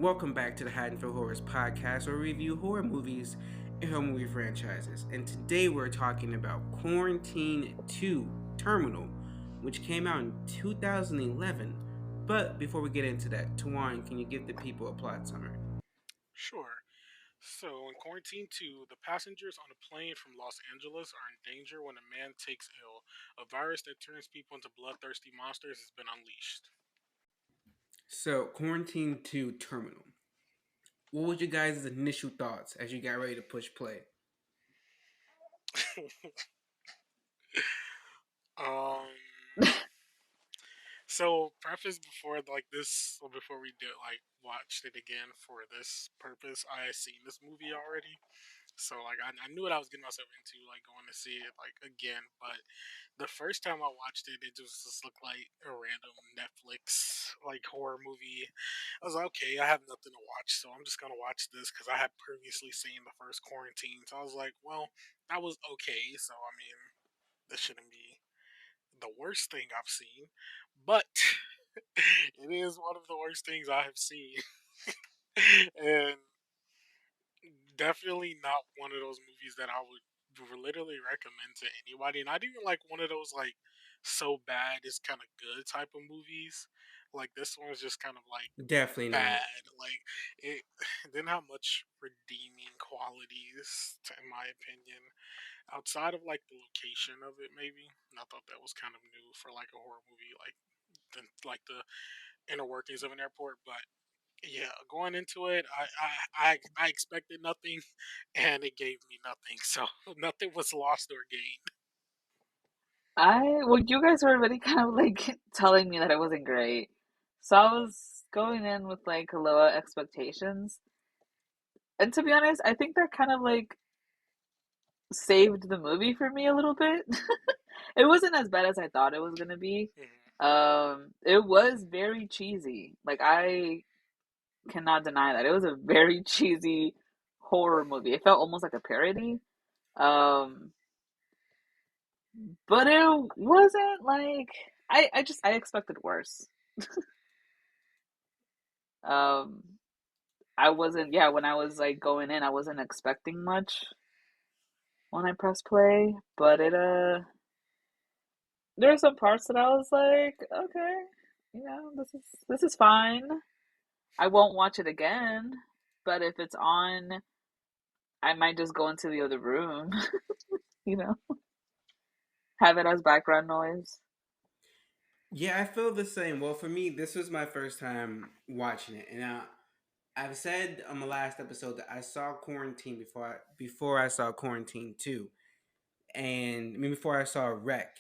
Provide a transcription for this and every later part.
Welcome back to the Haddonfield Horrors podcast, where we review horror movies and horror movie franchises. And today we're talking about Quarantine 2 Terminal, which came out in 2011. But before we get into that, Tawan, can you give the people a plot summary? Sure. So, in Quarantine 2, the passengers on a plane from Los Angeles are in danger when a man takes ill. A virus that turns people into bloodthirsty monsters has been unleashed. So, Quarantine 2 Terminal. What was your guys' initial thoughts as you got ready to push play? um, so preface before like this, or before we did watched it again for this purpose, I had seen this movie already. So I knew what I was getting myself into, like going to see it like again. But the first time I watched it, it just looked like a random Netflix like horror movie. I was like, okay, I have nothing to watch, so I'm just gonna watch this because I had previously seen the first Quarantine. So I was like, well, that was okay. So I mean, this shouldn't be the worst thing I've seen, but it is one of the worst things I have seen, and definitely not one of those movies that I would literally recommend to anybody. Not even like one of those like so bad it's kind of good type of movies. Like this one's just kind of like Definitely not. bad. Like it didn't have much redeeming qualities, in my opinion, outside of like the location of it. Maybe and I thought that was kind of new for like a horror movie, like the inner workings of an airport, but yeah, going into it, I expected nothing, and it gave me nothing. So nothing was lost or gained. You guys were already kind of like telling me that it wasn't great. So I was going in with like lower expectations. And to be honest, I think that kind of like saved the movie for me a little bit. It wasn't as bad as I thought it was gonna be. Hmm. It was very cheesy. Like I cannot deny that. It was a very cheesy horror movie. It felt almost like a parody. Um, but it wasn't like I expected worse. Um, I wasn't, yeah, when I was like going in, I wasn't expecting much when I pressed play, but there are some parts that I was like, okay, this is fine. I won't watch it again, but if it's on, I might just go into the other room, you know, have it as background noise. Yeah, I feel the same. Well, for me, this was my first time watching it, and I've said on the last episode that I saw Quarantine before I saw Quarantine 2, and I mean before I saw Wreck.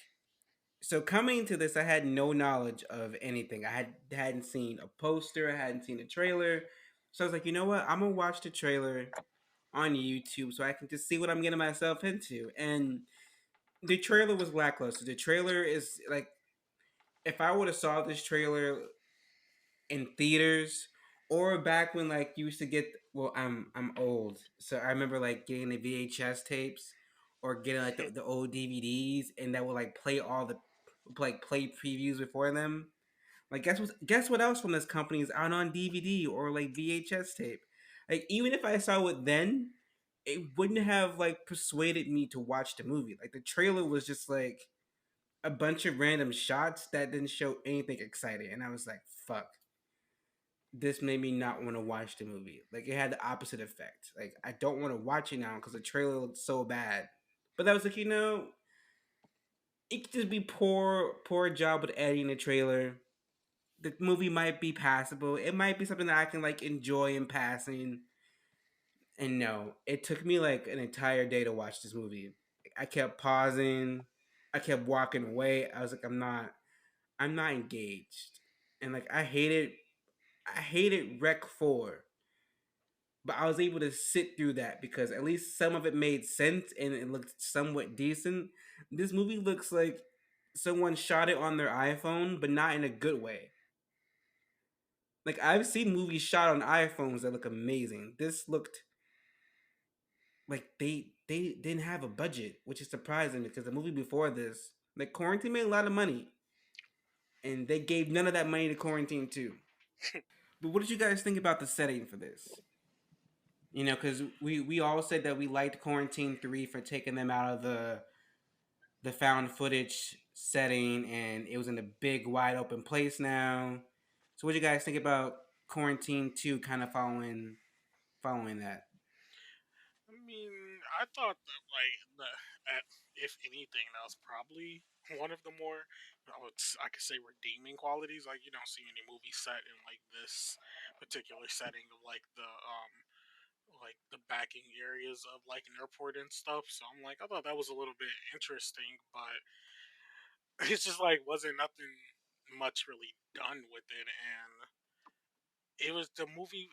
So coming to this, I had no knowledge of anything. I hadn't seen a poster, I hadn't seen a trailer. So I was like, you know what? I'm gonna watch the trailer on YouTube so I can just see what I'm getting myself into. And the trailer was lackluster. The trailer is like, if I would have saw this trailer in theaters or back when like you used to get, well, I'm old, so I remember like getting the VHS tapes or getting like the old DVDs, and that would like play all the like play previews before them. Like guess what else from this company is out on DVD or like VHS tape. Like even if I saw it then, it wouldn't have like persuaded me to watch the movie. Like the trailer was just like a bunch of random shots that didn't show anything exciting, and I was like, fuck, this made me not want to watch the movie. Like it had the opposite effect. Like I don't want to watch it now because the trailer looked so bad. But that was like, it could just be poor job with editing the trailer. The movie might be passable. It might be something that I can like enjoy in passing. And no, it took me like an entire day to watch this movie. I kept pausing. I kept walking away. I was like, I'm not engaged. And like I hated Rec 4, but I was able to sit through that because at least some of it made sense and it looked somewhat decent. This movie looks like someone shot it on their iPhone, but not in a good way. Like I've seen movies shot on iPhones that look amazing. This looked like they didn't have a budget, which is surprising because the movie before this, like Quarantine, made a lot of money, and they gave none of that money to Quarantine too. But what did you guys think about the setting for this? You know, because we all said that we liked Quarantine 3 for taking them out of the found footage setting, and it was in a big wide open place now. So what do you guys think about Quarantine 2 kind of following that? I mean, I thought that like if anything, that was probably one of the more I could say redeeming qualities. Like you don't see any movie set in like this particular setting of like the backing areas of like an airport and stuff. So I'm like, I thought that was a little bit interesting, but it's just like wasn't nothing much really done with it, and it was the movie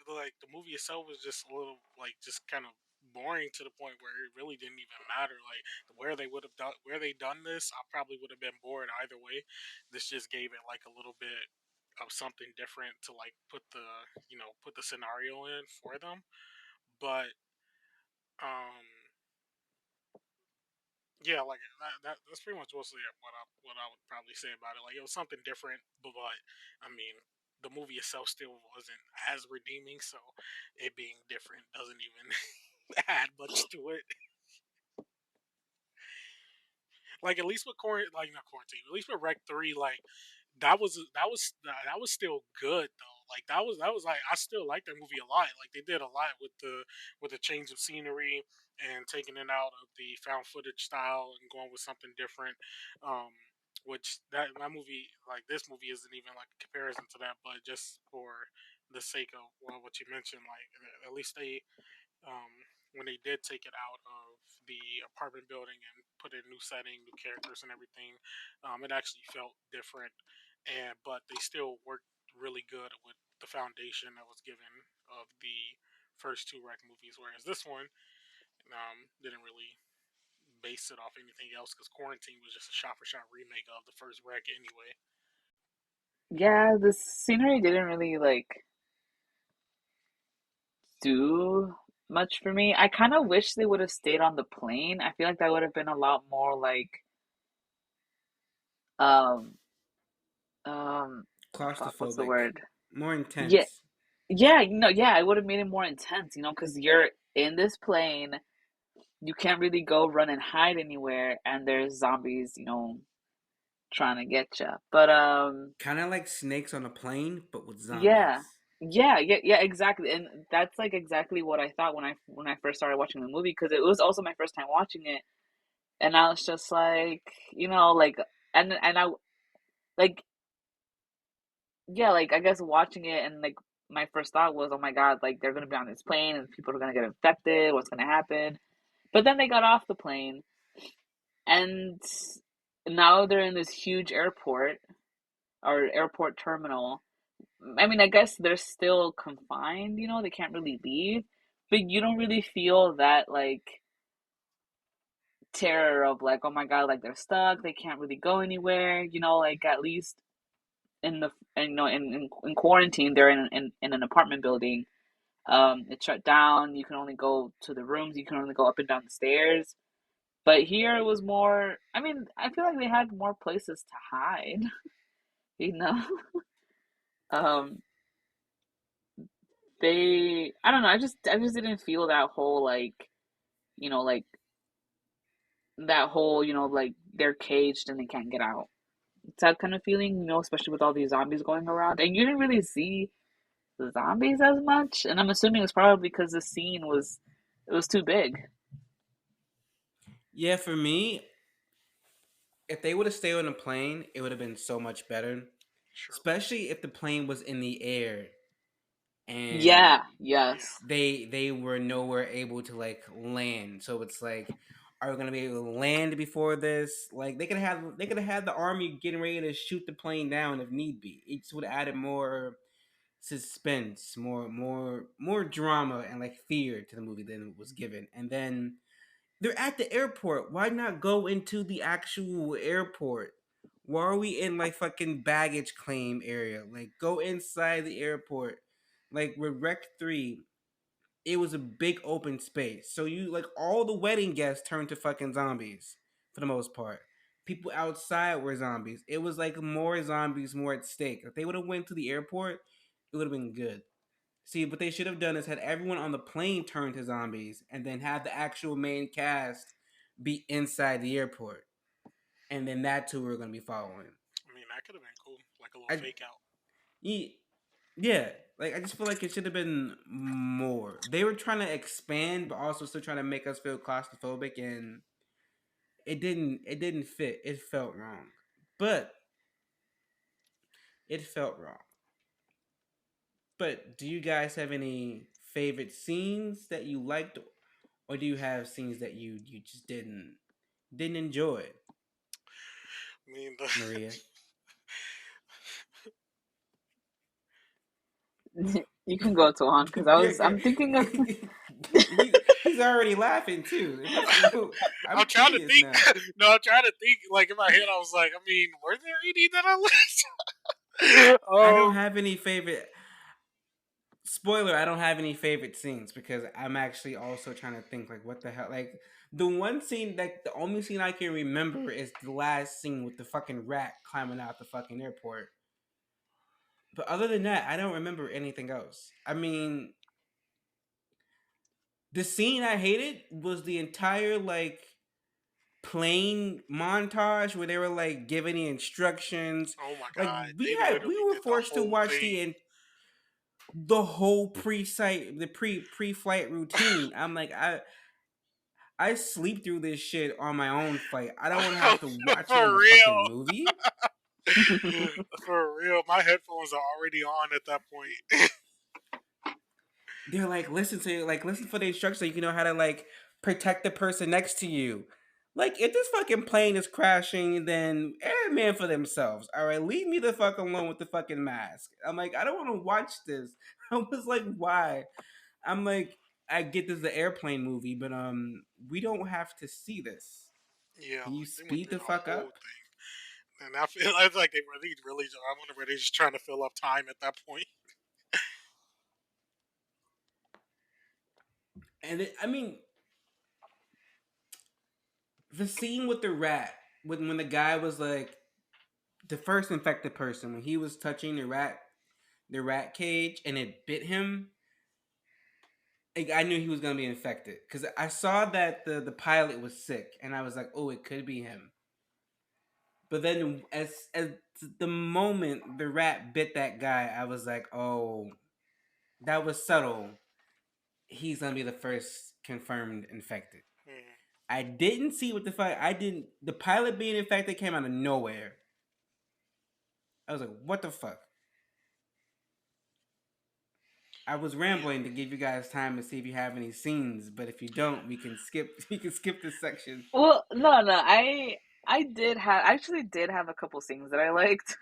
itself was just a little like just kind of boring to the point where it really didn't even matter like where they done this. I probably would have been bored either way. This just gave it like a little bit of something different to like put the scenario in for them. But um yeah, like that's pretty much mostly what I would probably say about it. Like it was something different, but I mean, the movie itself still wasn't as redeeming. So it being different doesn't even add much to it. Like at least with like not quarantine, at least with Rec 3, like that was still good though. Like that was like I still like that movie a lot. Like they did a lot with the change of scenery and taking it out of the found footage style and going with something different. Um, which that movie like this movie isn't even like a comparison to that, but just for the sake of what you mentioned, like at least they um, when they did take it out of the apartment building and put in new setting, new characters, and everything, it actually felt different. And but they still worked really good with the foundation that was given of the first two Rec movies, whereas this one didn't really base it off anything else because Quarantine was just a shot for shot remake of the first Rec anyway. Yeah, the scenery didn't really like do much for me. I kind of wish they would have stayed on the plane. I feel like that would have been a lot more like um fuck, what's the Claustrophobic, word? more Yeah, intense. yeah, yeah, it would have made it more intense, because you're in this plane, you can't really go run and hide anywhere, and there's zombies, trying to get you. But Kind of like Snakes on a Plane, but with yeah, zombies. yeah, exactly, and that's like exactly what I thought when I first started watching the movie because it was also my first time watching it, and I was just like, like, and I like, yeah, like I guess watching it and like my first thought was, oh my God, like they're gonna be on this plane and people are gonna get infected. What's gonna happen? But then they got off the plane and now they're in this huge airport or airport terminal. I mean, I guess they're still confined, they can't really leave, but you don't really feel that like terror of like, oh my God, like they're stuck, they can't really go anywhere, like at least in the in quarantine they're in an apartment building. It's shut down. You can only go to the rooms. You can only go up and down the stairs. But here it was more. I mean, I feel like they had more places to hide. You know, um, they. I don't know. I just didn't feel that whole like, like that whole like they're caged and they can't get out. It's that kind of feeling, especially with all these zombies going around, and you didn't really see the zombies as much. And I'm assuming it's probably because the scene was it was too big. Yeah, for me, if they would have stayed on the plane, it would have been so much better. Sure. Especially if the plane was in the air and Yeah. Yeah. Yes. they were nowhere able to like land. So it's like, are we gonna be able to land before this? Like they could have had the army getting ready to shoot the plane down if need be. It just would have added more suspense, more drama and like fear to the movie than it was given. And then they're at the airport. Why not go into the actual airport? Why are we in like fucking baggage claim area? Like go inside the airport. Like with Rec 3, it was a big open space. So you like all the wedding guests turned to fucking zombies for the most part. People outside were zombies. It was like more zombies, more at stake. If they would have went to the airport, it would have been good. See, what they should have done is had everyone on the plane turn to zombies, and then have the actual main cast be inside the airport, and then that's who we're gonna be following. I mean, that could have been cool, like a little I, fake out. yeah, like I just feel like it should have been more. They were trying to expand, but also still trying to make us feel claustrophobic, and it didn't fit. It felt wrong, but it felt wrong. But do you guys have any favorite scenes that you liked, or do you have scenes that you just didn't enjoy? I mean, the Maria, You can go to on because I'm thinking of he's already laughing too. I'm I'm trying to curious think. now. No, I'm trying to think. Like in my head, I was like, I mean, were there any that I liked? I don't have any favorite. Spoiler: I don't have any favorite scenes because I'm actually also trying to think like what the hell. Like the one scene, like the only scene I can remember is the last scene with the fucking rat climbing out the fucking airport. But other than that, I don't remember anything else. I mean, the scene I hated was the entire like plane montage where they were like giving the instructions. Oh my Like god, we they had, we literally were did the forced to whole watch thing. the whole pre-site, the pre-flight routine. I'm like, I sleep through this shit on my own flight. I don't want to have to watch it in For the fucking real, movie. for real. My headphones are already on at that point. They're like, listen for the instructions so you can know how to like protect the person next to you. Like, if this fucking plane is crashing, then airman for themselves. All right, leave me the fuck alone with the fucking mask. I'm like, I don't want to watch this. I was like, why? I'm like, I get this is the airplane movie, but we don't have to see this. Yeah, Can you like they went speed through the the fuck whole up? thing, and I feel it's like they really. I wonder were they just trying to fill up time at that point. And I mean, the scene with the rat, when the guy was like the first infected person, when he was touching the rat cage, and it bit him. Like, I knew he was gonna be infected because I saw that the pilot was sick, and I was like, oh, it could be him. But then, as the moment the rat bit that guy, I was like, oh, that was subtle. He's gonna be the first confirmed infected. Hmm. I didn't see what the fuck. I didn't. The pilot being infected came out of nowhere. I was like, what the fuck? I was Yeah, rambling to give you guys time to see if you have any scenes, but if you don't, we can skip. We can skip this section. well, no, I did have actually did have a couple scenes that I liked.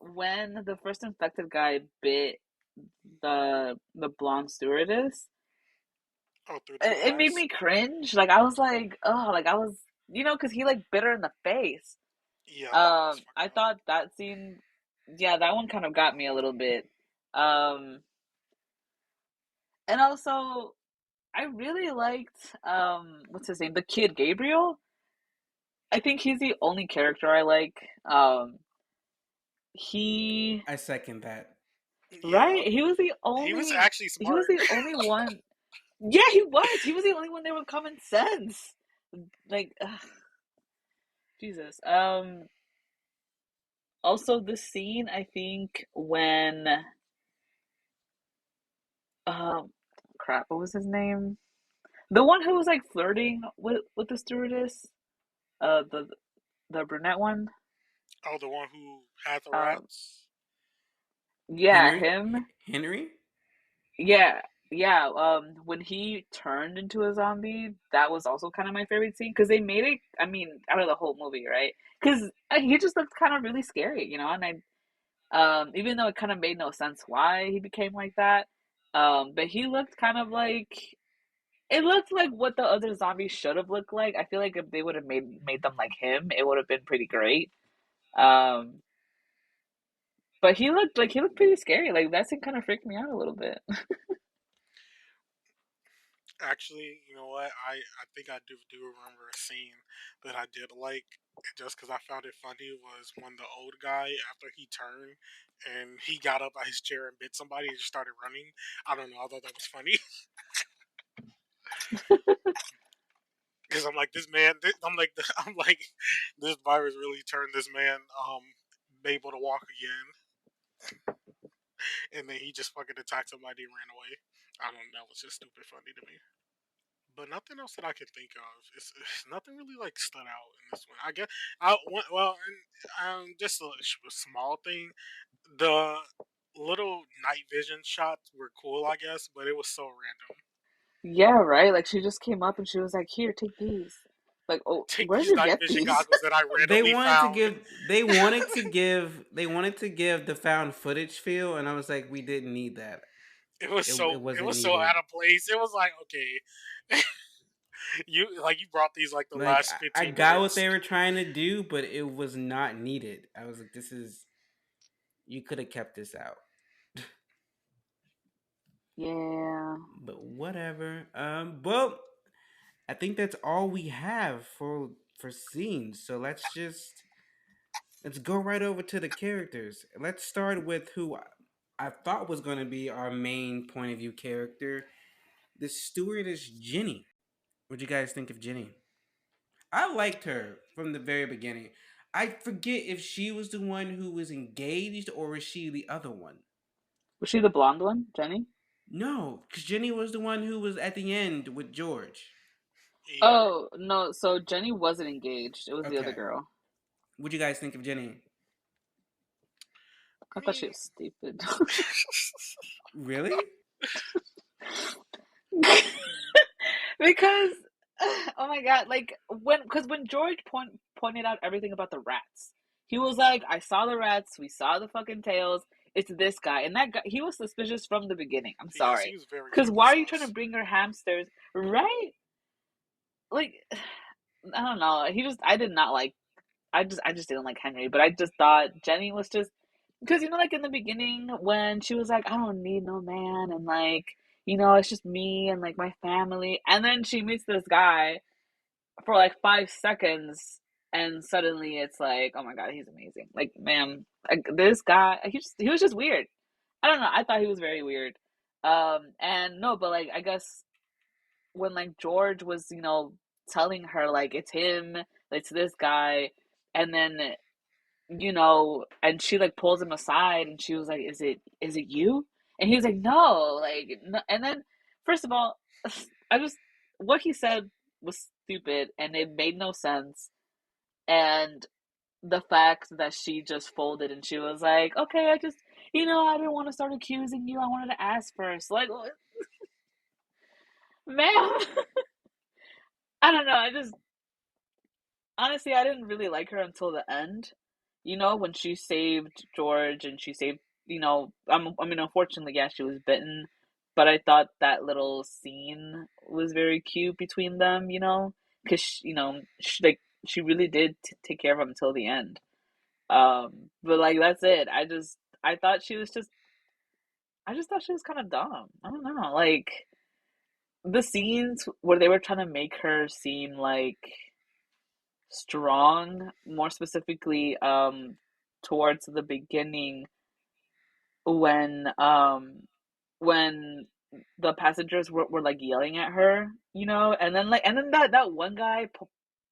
When the first infected guy bit the blonde stewardess, oh, through the it made glass. me cringe. Like I was like, oh, like I was, because he like bit her in the face. Yeah, that was I fucked up. thought that scene, yeah, that one kind of got me a little bit. Um, and also I really liked what's his name, the kid Gabriel. I think he's the only character I like. He I second that. Yeah, right, he was the he was only actually he was smart. the only one. Yeah, he was. He was the only one there with common sense. Like, ugh, Jesus. Also the scene I think when um crap, what was his name? The one who was like flirting with the stewardess, uh the the brunette one. Oh, the one who had the Um rats. yeah, Henry, him. Henry. Yeah, yeah. When he turned into a zombie, that was also kind of my favorite scene because they made it. I mean, out of the whole movie, right? Because he just looked kind of really scary, and even though it kind of made no sense why he became like that, but he looked kind of like it looked like what the other zombies should have looked like. I feel like if they would have made them like him, it would have been pretty great. Um, but he looked pretty scary. Like that scene kind of freaked me out a little bit. Actually, you know what? I think I do remember a scene that I did like, just because I found it funny, was when the old guy, after he turned and he got up out his chair and bit somebody and just started running. I don't know. I thought that was funny because I'm like, this man. I'm like, I'm like, this virus really turned this man able to walk again, and then he just fucking attacked somebody and ran away. I don't know. That was just stupid funny to me. But nothing else that I can think of. It's nothing really like stood out in this one. I guess well, and just a small thing. The little night vision shots were cool, I guess, but it was so random. Yeah, right. Like she just came up and she was like, "Here, take these." Like, oh, Take where'd these you night get vision these? goggles that I They randomly wanted to found. give they wanted to give they wanted to give the found footage feel, and I was like, we didn't need that. It It wasn't was so needed. out of place. It was like, okay, you brought these like the Like last I 15 got what minutes. they were trying to do, but it was not needed. I was like, this is you could have kept this out. Yeah. But whatever. Well, I think that's all we have for scenes. So let's go right over to the characters. Let's start with who I thought was going to be our main point of view character, the stewardess Jenny. What'd you guys think of Jenny? I liked her from the very beginning. I forget if she was the one who was engaged or was she the other one. Was she the blonde one, Jenny? No, because Jenny was the one who was at the end with George. Yeah, Oh, no, so Jenny wasn't engaged. It was the other Okay. girl. What'd you guys think of Jenny? I I thought she mean, was stupid. Really? Because oh my god, like when George pointed out everything about the rats, he was like, I saw the rats, we saw the fucking tails, it's this guy. And that guy, he was suspicious from the beginning. I'm yes, he sorry. was very Because fucking why are you trying to sus. bring her hamsters? Right? Like I don't know. I did not like I just didn't like Henry, but I just thought Jenny was just because like in the beginning when she was like, I don't need no man, and like it's just me and like my family, and then she meets this guy for like 5 seconds, and suddenly it's like, oh my god, he's amazing. Like, man, like this guy, he was just weird. I don't know. I thought he was very weird. And no, but like I guess when like George was telling her like it's him, it's this guy, and then and she like pulls him aside and she was like, is it you? And he was like, no, like no. And then first of all, I just what he said was stupid and it made no sense. And the fact that she just folded and she was like, okay, I just I didn't want to start accusing you. I wanted to ask first. Like, man, I don't know. I just honestly, I didn't really like her until the end. When she saved George and she saved, I mean, unfortunately, yeah, she was bitten, but I thought that little scene was very cute between them, because, she really did take care of him until the end. But like, that's it. I thought she was just, I just thought she was kind of dumb. I don't know. Like, the scenes where they were trying to make her seem like strong, more specifically towards the beginning when when the passengers were like yelling at her, and then that one guy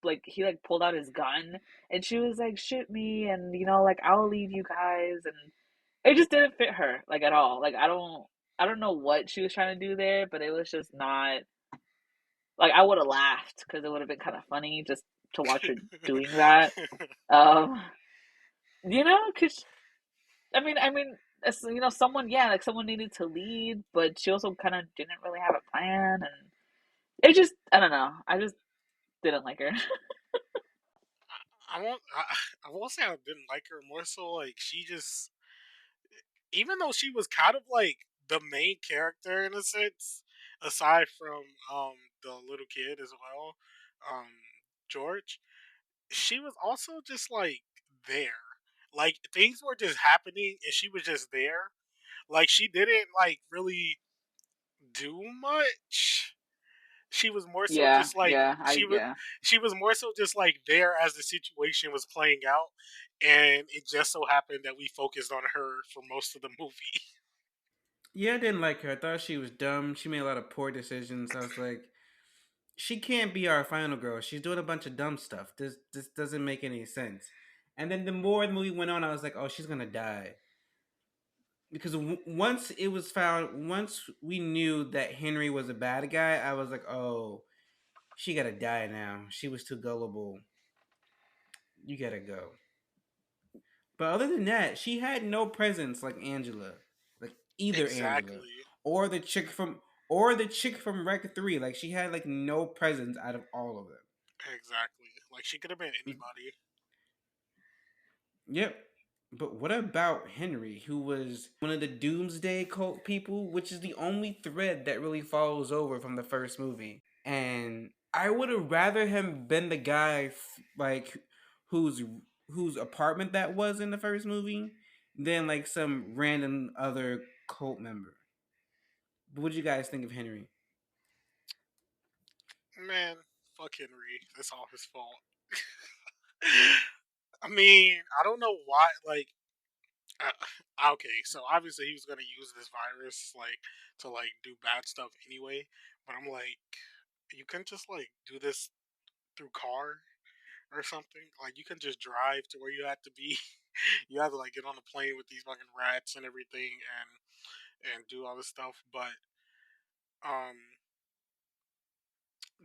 like he like pulled out his gun and she was like shoot me and like I'll leave you guys and it just didn't fit her like at all. Like I don't know what she was trying to do there, but it was just not like I would have laughed because it would have been kind of funny just to watch her doing that. Um, because I mean, someone, yeah, like someone needed to lead, but she also kind of didn't really have a plan, and I don't know, I just didn't like her. I won't say I didn't like her. More so, like she just, even though she was kind of like the main character in a sense, aside from the little kid as well, um George, she was also just like there. Like things were just happening and she was just there. Like she didn't like really do much. she was more so Yeah, just like yeah, I yeah. she was more so just like there as the situation was playing out, and it just so happened that we focused on her for most of the movie. Yeah, I didn't like her. I thought she was dumb. She made a lot of poor decisions. I was like, she can't be our final girl. She's doing a bunch of dumb stuff. This doesn't make any sense. And then the more the movie went on, I was like, oh, she's gonna die. Because once it was found, once we knew that Henry was a bad guy, I was like, oh, she gotta die now. She was too gullible. You gotta go. But other than that, she had no presence like Angela, like either Angela Exactly. or the chick from Rec 3. Like she had like no presence out of all of them. Exactly. Like she could have been anybody. Yep. But what about Henry, who was one of the Doomsday Cult people, which is the only thread that really follows over from the first movie? And I would have rather him been the guy like whose whose apartment that was in the first movie than like some random other cult member. But what do you guys think of Henry? Man, fuck Henry. That's all his fault. I mean, I don't know why. Like, okay, so obviously he was gonna use this virus like to like do bad stuff anyway. But I'm like, you can just like do this through car or something. Like you can just drive to where you have to be. You have to like get on a plane with these fucking rats and everything and do all this stuff. But um,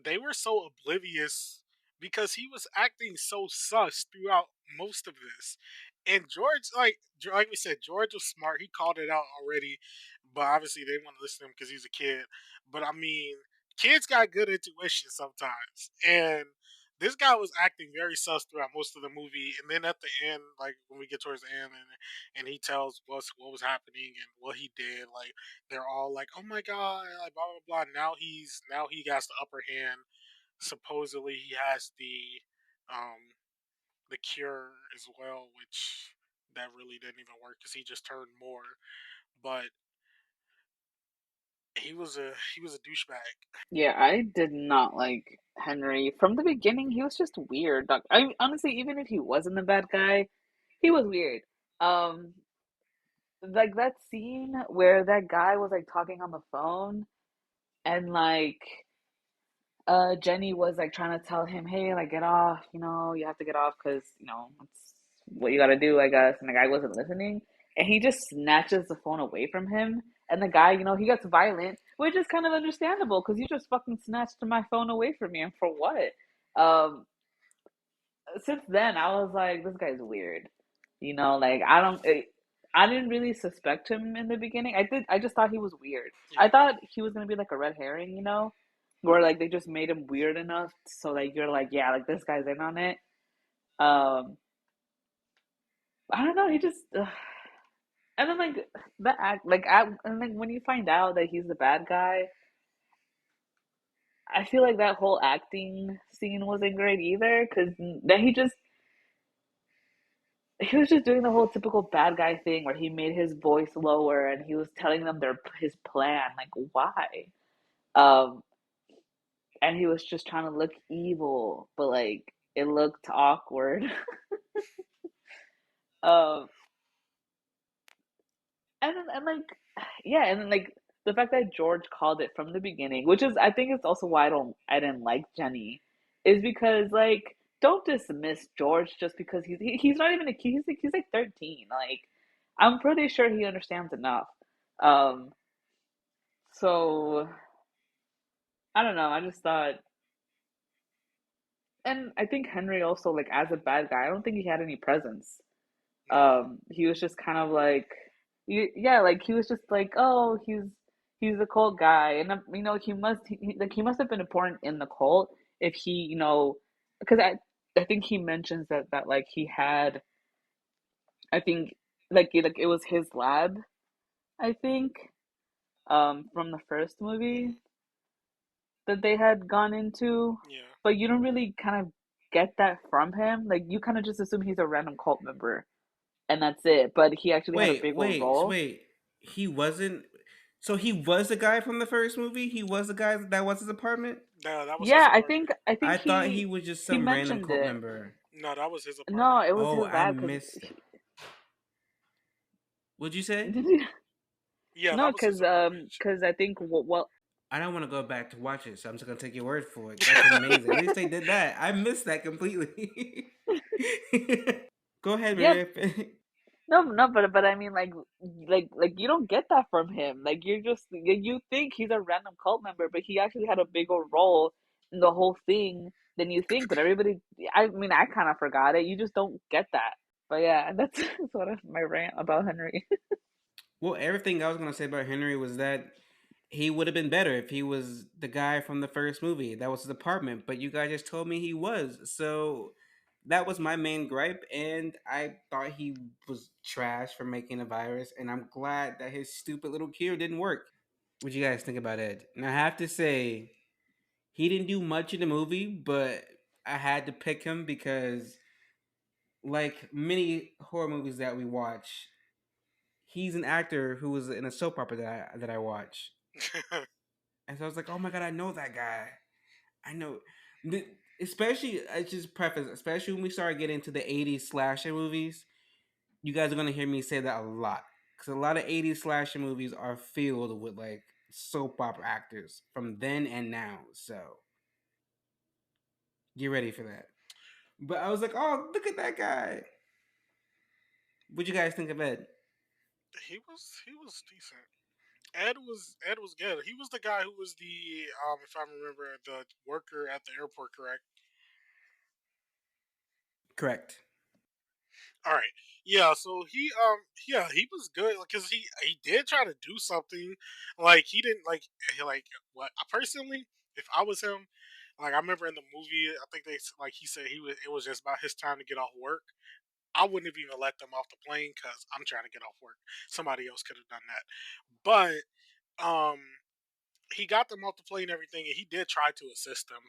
they were so oblivious because he was acting so sus throughout most of this. And George, like we said, George was smart. He called it out already, but obviously they want to listen to him because he's a kid. But I mean, kids got good intuition sometimes, and this guy was acting very sus throughout most of the movie. And then at the end, like when we get towards the end, and he tells us what was happening and what he did, like they're all like, "Oh my god!" Like blah blah blah. Now he has the upper hand. Supposedly he has um the cure as well, which that really didn't even work because he just turned more. But he was a douchebag. Yeah, I did not like Henry from the beginning. He was just weird. Like, I honestly, even if he wasn't the bad guy, he was weird. Um, like that scene where that guy was like talking on the phone and like Jenny was like trying to tell him, hey, like get off, you have to get off because, it's what you gotta do, I guess. And the guy wasn't listening. And he just snatches the phone away from him. And the guy, he gets violent, which is kind of understandable because you just fucking snatched my phone away from me. And for what? Um, since then, I was like, this guy's weird. Like I didn't really suspect him in the beginning. I just thought he was weird. I Yeah, thought he was gonna be like a red herring, where like they just made him weird enough so like you're like, yeah, like this guy's in on it. Um, I don't know. He just and then like the act and then when you find out that he's the bad guy, I feel like that whole acting scene wasn't great either because then he was just doing the whole typical bad guy thing where he made his voice lower and he was telling them his plan. Like, why? Um, and he was just trying to look evil, but like it looked awkward. um, and like, yeah, and then like the fact that George called it from the beginning, which is I think it's also why I didn't like Jenny, is because like don't dismiss George just because he's not even a kid. He's like 13. Like I'm pretty sure he understands enough. Um, so I don't know. I just thought, and I think Henry also like as a bad guy, I don't think he had any presence. no, He was just kind of like, yeah, like he was just like, oh, he's a cult guy, and he must have been important in the cult if he, because I think he mentions that like he had, I think like it was his lab, I think, from the first movie that they had gone into, yeah, but you don't really kind of get that from him. Like you kind of just assume he's a random cult member, and that's it. But he actually had a big role. Wait. He wasn't. So he was the guy from the first movie. He was the guy that was his apartment. No, that was his Yeah, apartment. I think I thought he was just he some random mentioned cult it. member. No, that was his No, apartment. it was Oh, his I dad because missed it. What'd you say? Yeah, no, that was his apartment. because I think well, I don't want to go back to watch it, so I'm just gonna take your word for it. That's amazing. At least they did that. I missed that completely. Go ahead, yeah, Maria. no, but I mean, like you don't get that from him. Like you're just you think he's a random cult member, but he actually had a bigger role in the whole thing than you think. But everybody, I mean, I kind of forgot it. You just don't get that. But yeah, that's sort of my rant about Henry. Well, everything I was gonna say about Henry was that he would have been better if he was the guy from the first movie. That was his apartment, but you guys just told me he was. So that was my main gripe, and I thought he was trash for making a virus, and I'm glad that his stupid little cure didn't work. What you guys think about Ed? And I have to say, he didn't do much in the movie, but I had to pick him because, like many horror movies that we watch, he's an actor who was in a soap opera that I watch. And so I was like, oh my god, I know that guy. I know, especially I just preface, especially when we start getting into the '80s slasher movies. You guys are gonna hear me say that a lot because a lot of '80s slasher movies are filled with like soap opera actors from then and now. So get ready for that. But I was like, oh, look at that guy. What you guys think of Ed? He was decent. Ed was good. He was the guy who was the if I remember the worker at the airport, correct? Correct. All right. Yeah, so he was good because he did try to do something. Like he didn't like what I personally, if I was him, like I remember in the movie, I think like he said it was just about his time to get off work. I wouldn't have even let them off the plane because I'm trying to get off work. Somebody else could have done that. But um he got them off the plane and everything, and he did try to assist them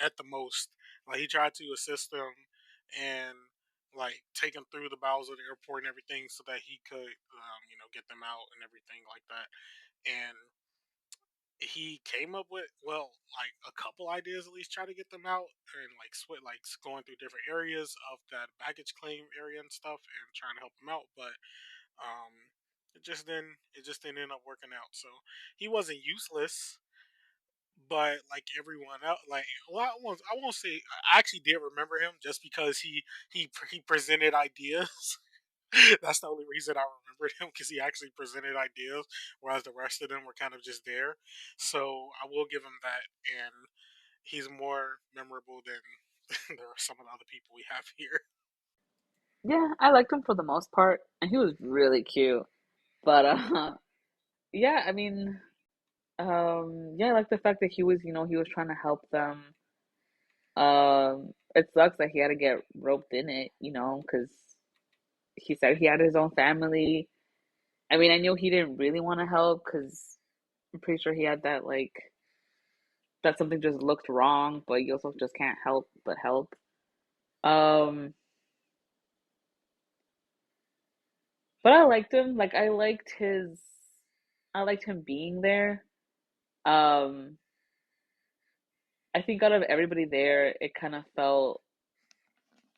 at the most. Like he tried to assist them and like take them through the bowels of the airport and everything, so that he could, get them out and everything like that. And he came up with like a couple ideas at least, try to get them out and like going through different areas of that baggage claim area and stuff, and trying to help them out, but um, it just didn't end up working out. So he wasn't useless, but like everyone else, like well, I won't say I actually did remember him just because he presented ideas. That's the only reason I remembered him, because he actually presented ideas, whereas the rest of them were kind of just there. So I will give him that, and he's more memorable than there are some of the other people we have here. Yeah, I liked him for the most part, and he was really cute. But yeah, I mean, yeah, I like the fact that he was trying to help them. It sucks that he had to get roped in it, because he said he had his own family. I mean, I knew he didn't really want to help because I'm pretty sure he had that something just looked wrong, but you also just can't help but help. Um, but I liked him. Like I liked him being there. Um, I think out of everybody there, it kind of felt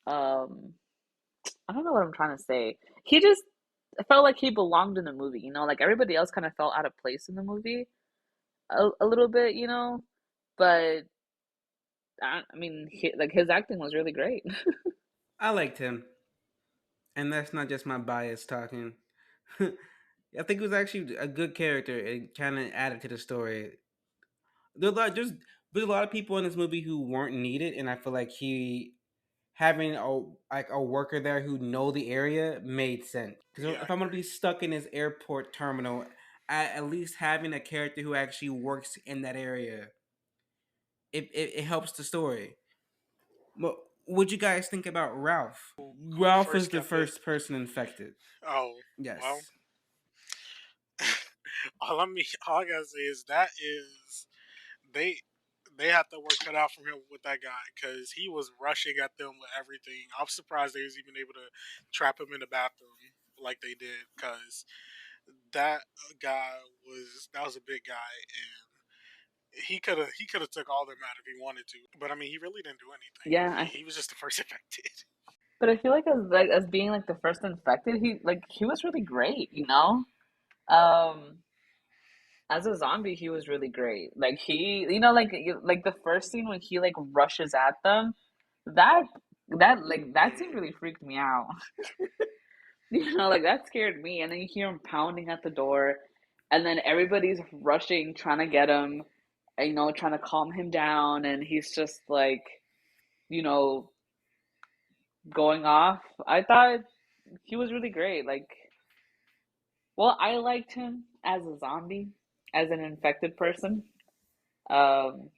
um I don't know what I'm trying to say. He just felt like he belonged in the movie, like everybody else kind of felt out of place in the movie a little bit, but I mean, like his acting was really great. I liked him, and that's not just my bias talking. I think it was actually a good character. It kind of added to the story. There's a lot of people in this movie who weren't needed, and I feel like he having a worker there who know the area made sense. Because Yeah, I if I'm gonna agree. be stuck in this airport terminal, at least having a character who actually works in that area, it helps the story. But what you guys think about Ralph? Who Ralph was first the got bit? first person infected. Oh, well, Yes. all I gotta say is that is they they have to work cut out from him with that guy, because he was rushing at them with everything. I'm surprised they was even able to trap him in the bathroom like they did, because That guy that was a big guy, and he could have took all their out if he wanted to. But I mean, he really didn't do anything. Yeah, He was just the first infected. but I feel like as being like the first infected, he was really great, you know? Um, as a zombie, he was really great. Like like the first scene when he like rushes at them, that that scene really freaked me out. You know, like that scared me. And then you hear him pounding at the door, and then everybody's rushing, trying to get him, trying to calm him down, and he's just like, you know, going off. I thought he was really great. Like, well, I liked him as a zombie, as an infected person. Um,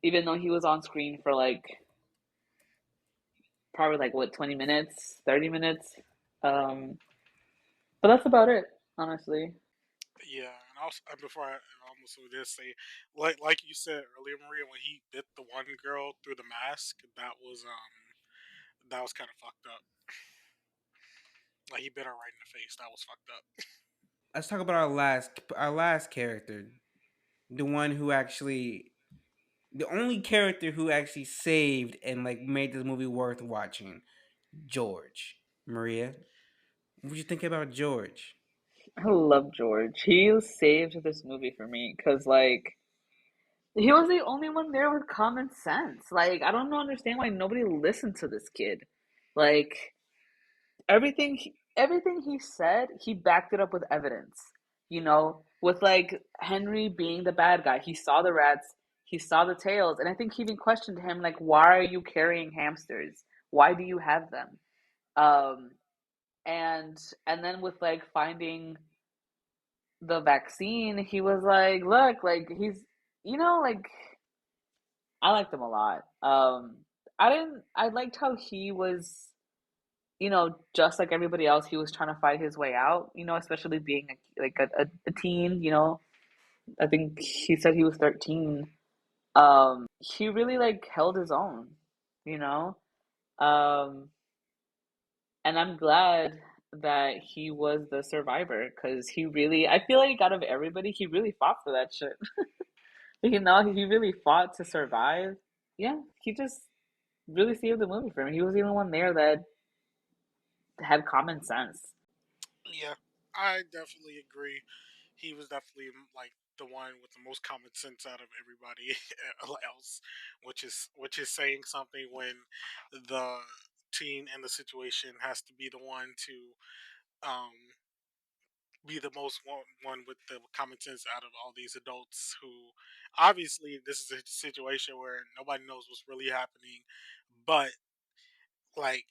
Even though he was on screen for like probably like what 20 minutes, 30 minutes. Um, but that's about it, honestly. Yeah, and also before I almost did say, like you said earlier, Maria, when he bit the one girl through the mask, that was kind of fucked up. Like he bit her right in the face. That was fucked up. Let's talk about our last character, the one who actually, the only character who actually saved and like made this movie worth watching, George. Maria, what did you think about George? I love George. He saved this movie for me because, like, he was the only one there with common sense. Like, I don't understand why nobody listened to this kid. Like, everything he said, he backed it up with evidence. With like Henry being the bad guy, he saw the rats, he saw the tails, and I think he even questioned him like, "Why are you carrying hamsters? Why do you have them?" Um, and then with like finding the vaccine, he was like, "Look, like like I liked him a lot. I liked how he was." Just like everybody else, he was trying to fight his way out, especially being a teen, I think he said he was 13. He really like held his own, you know? Um, and I'm glad that he was the survivor because I feel like out of everybody, he really fought for that shit. He really fought to survive. Yeah, he just really saved the movie for me. He was the only one there that had common sense. Yeah, I definitely agree. He was definitely like the one with the most common sense out of everybody else, which is saying something when the teen in the situation has to be the one to um be the most one with the common sense out of all these adults who obviously this is a situation where nobody knows what's really happening, but like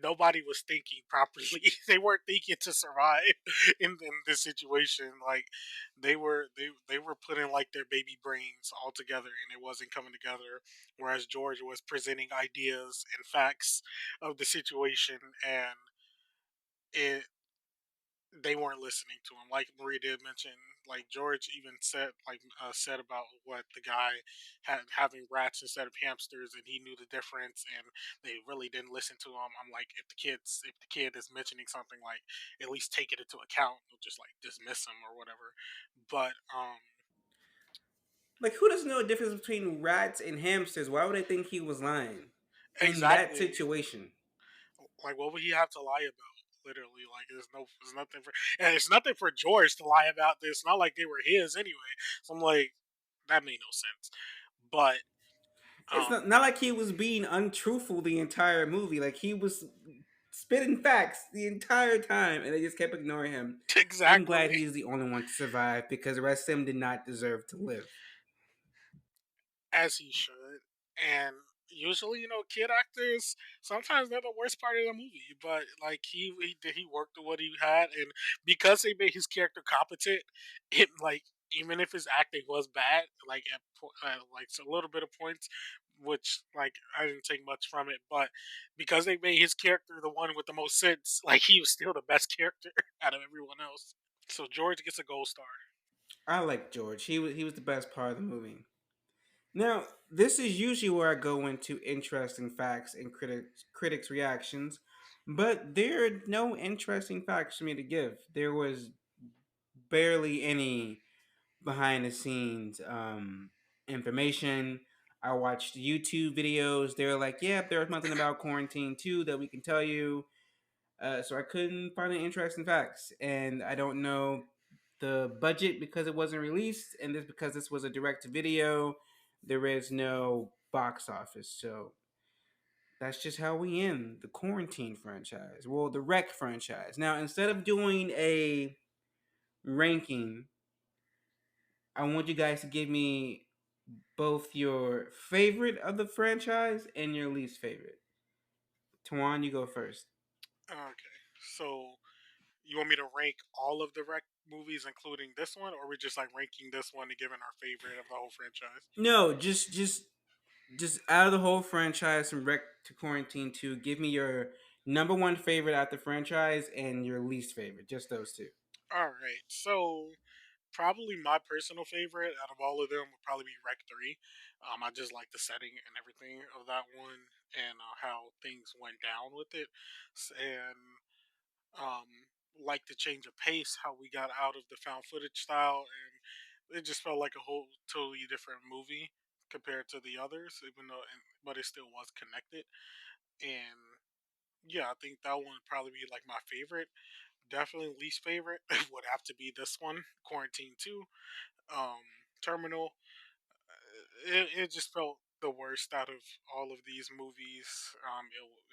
nobody was thinking properly. They weren't thinking to survive in this situation. Like they were putting like their baby brains all together and it wasn't coming together. Whereas George was presenting ideas and facts of the situation and it they weren't listening to him. Like Marie did mention, like George even said about what the guy had having rats instead of hamsters, and he knew the difference, and they really didn't listen to him. I'm like, if the kid is mentioning something, like at least take it into account. Don't just like dismiss him or whatever. But Like, who doesn't know the difference between rats and hamsters? Why would they think he was lying in that exactly, situation? like what would he have to lie about? Literally, like there's nothing for, and it's nothing for George to lie about. This not like they were his anyway. So I'm like, that made no sense. But It's um, not like he was being untruthful the entire movie. Like, he was spitting facts the entire time, and they just kept ignoring him. I'm exactly glad he's the only one to survive because the rest of them did not deserve to live. as he should. And usually, kid actors sometimes they're the worst part of the movie. But like he worked with what he had, and because they made his character competent, it like even if his acting was bad, like like a little bit of points, which like I didn't take much from it, but because they made his character the one with the most sense, like he was still the best character out of everyone else. So George gets a gold star. I like George. He was the best part of the movie. Now, this is usually where I go into interesting facts and critics reactions. But there are no interesting facts for me to give. There was barely any behind the scenes information. I watched YouTube videos. They were like, "Yeah, there's nothing about quarantine too that we can tell you." So I couldn't find any interesting facts, and I don't know the budget because it wasn't released, and this because this was a direct to video. There is no box office, so that's just how we end the quarantine franchise. Well, the Wreck franchise. Now, instead of doing a ranking, I want you guys to give me both your favorite of the franchise and your least favorite. Tawan, you go first. Okay, so you want me to rank all of the Rec movies, including this one, or we just like ranking this one and giving our favorite of the whole franchise? No, just out of the whole franchise from Wreck to Quarantine 2, give me your number one favorite out the franchise and your least favorite. Just those two. All right, so probably my personal favorite out of all of them would probably be Rec 3. I just like the setting and everything of that one and how things went down with it. And um, like the change of pace, how we got out of the found footage style, and it just felt like a whole totally different movie compared to the others, even though, but it still was connected. And yeah, I think that one would probably be like my favorite. Definitely least favorite would have to be this one, Quarantine 2. Um, Terminal, it just felt the worst out of all of these movies.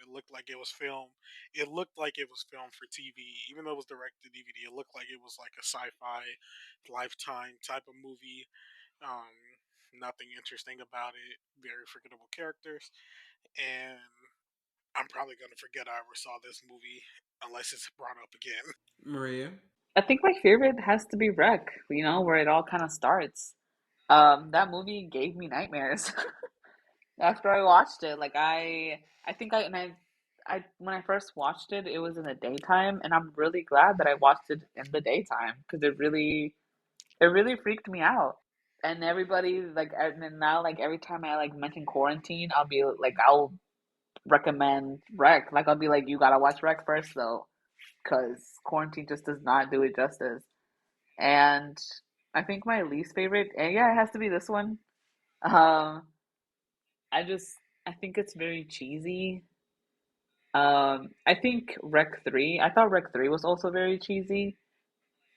It looked like it was filmed. It looked like it was filmed for TV, even though it was direct to DVD. It looked like it was like a sci-fi, Lifetime type of movie. Um, Nothing interesting about it. Very forgettable characters, and I'm probably gonna forget I ever saw this movie unless it's brought up again. Maria. I think my favorite has to be Wreck, where it all kind of starts. That movie gave me nightmares after I watched it. Like I think I when I first watched it, it was in the daytime, and I'm really glad that I watched it in the daytime because it really freaked me out. And everybody like, and then now like every time I like mention quarantine, I'll recommend Rec. Like I'll be like, you gotta watch Rec first though, because quarantine just does not do it justice. And I think my least favorite, and yeah, it has to be this one. Um, I just I think it's very cheesy. I think Rec 3. I thought Rec 3 was also very cheesy,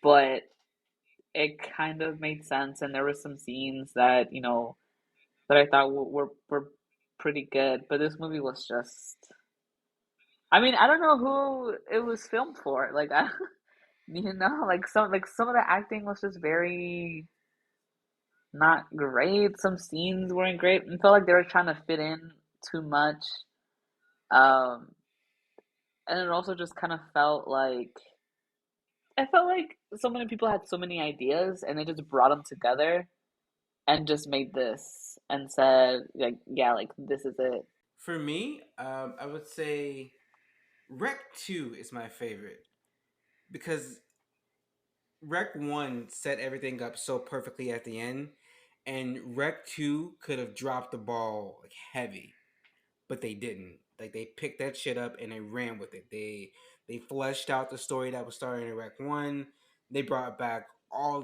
but it kind of made sense, and there were some scenes that I thought were pretty good. But this movie was just. I mean, I don't know who it was filmed for. Like like some of the acting was just very not great. Some scenes weren't great, and felt like they were trying to fit in too much. Um, and it also just kind of felt like I felt like so many people had so many ideas, and they just brought them together and just made this and said like, yeah, like this is it. For me, I would say Rec 2 is my favorite because Rec 1 set everything up so perfectly at the end, and Rec 2 could have dropped the ball like heavy, but they didn't. Like they picked that shit up and they ran with it. They fleshed out the story that was starting in Rec 1. They brought back all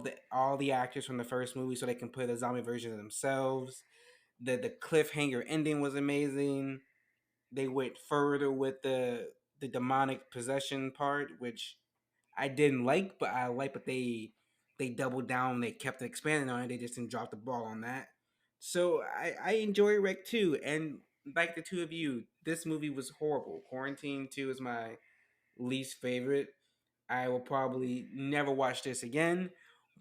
the actors from the first movie so they can play the zombie version of themselves. The cliffhanger ending was amazing. They went further with the demonic possession part, which I didn't like, but I like. But they doubled down. They kept expanding on it. They just didn't drop the ball on that. So I enjoy Rec 2, and like the two of you, this movie was horrible. Quarantine 2 is my least favorite. I will probably never watch this again,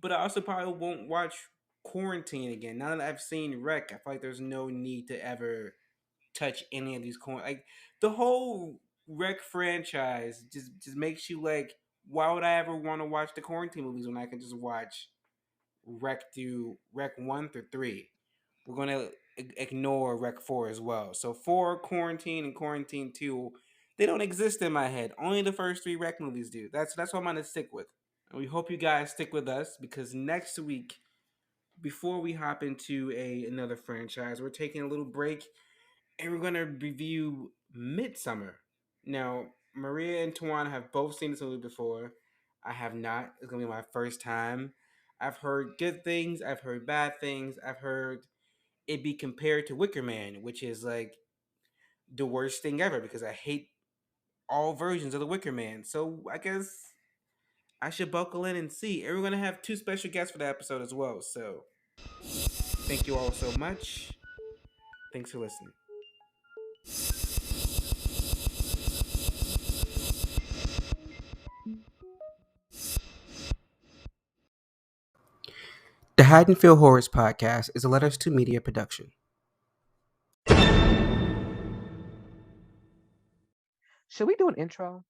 but I also probably won't watch Quarantine again. Now that I've seen Rec, I feel like there's no need to ever touch any of these like the whole Rec franchise just makes you like, why would I ever want to watch the Quarantine movies when I can just watch Rec 1 through 3? We're gonna ignore Rec 4 as well. So 4, Quarantine, and Quarantine 2, they don't exist in my head. Only the first 3 Rec movies do. That's what I'm gonna stick with. And we hope you guys stick with us because next week, before we hop into another franchise, we're taking a little break and we're gonna review Midsummer. Now, Maria and Tawana have both seen this movie before. I have not. It's gonna be my first time. I've heard good things. I've heard bad things. I've heard it be compared to Wicker Man, which is like the worst thing ever because I hate all versions of the Wicker Man. So I guess I should buckle in and see. And we're gonna have two special guests for the episode as well. So thank you all so much. Thanks for listening. The Haddonfield Horrors podcast is a Letters to Media production. Should we do an intro?